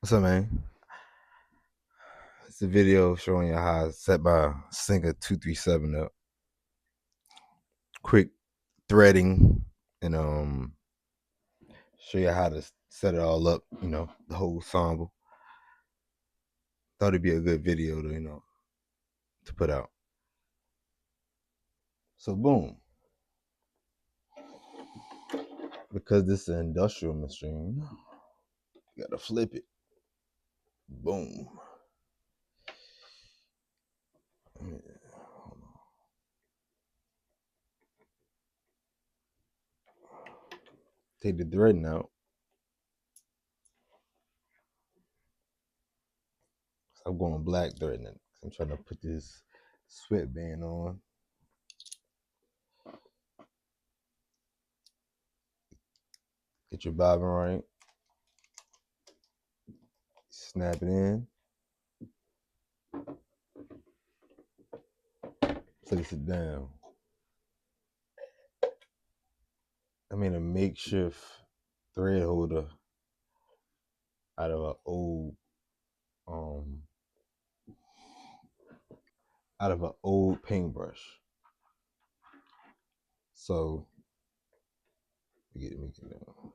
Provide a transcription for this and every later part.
What's up, man? It's a video showing you how to set my Singer 237 up. Quick threading and show you how to set it all up, the whole ensemble. Thought it'd be a good video to put out. So boom. Because this is an industrial machine, you gotta flip it. Boom. Take the threading out. I'm going black threading it. I'm trying to put this sweatband on. Get your bobbin right. Snap it in. Place it down. I made a makeshift thread holder out of an old paintbrush. So let me get it down.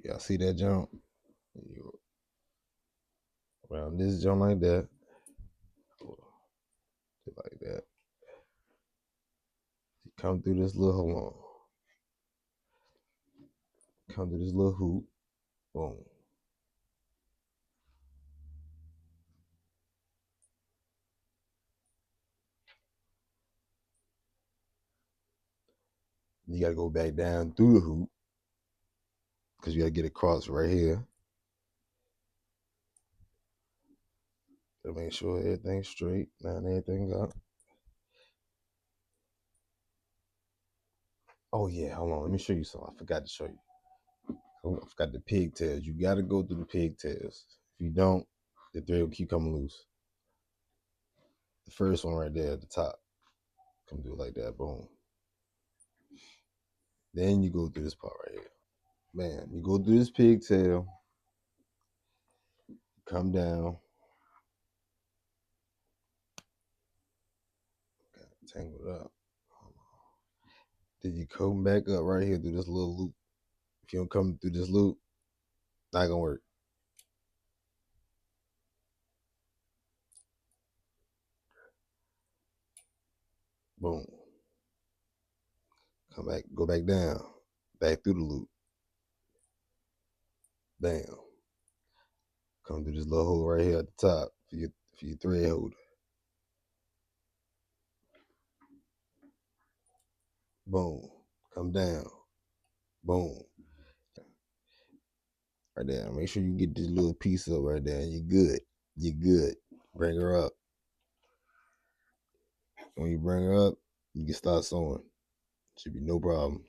Y'all see that jump? Around this jump like that. Like that. You come through this little, hold on. Come through this little hoop. Boom. You gotta go back down through the hoop because you gotta get across right here. To make sure everything's straight, line everything up. Oh yeah, hold on. Let me show you something. I forgot to show you. I forgot the pigtails. You gotta go through the pigtails. If you don't, the thread will keep coming loose. The first one right there at the top. Come do it like that. Boom. Then you go through this part right here. Man, you go through this pigtail. Come down. Tangle it up. Then you come back up right here through this little loop. If you don't come through this loop, not gonna work. Boom. Come back, go back down. Back through the loop. Bam. Come through this little hole right here at the top for your thread holder. Boom. Come down. Boom. Right there. Make sure you get this little piece up right there. You're good. You're good. Bring her up. When you bring her up, you can start sewing. Should be no problem.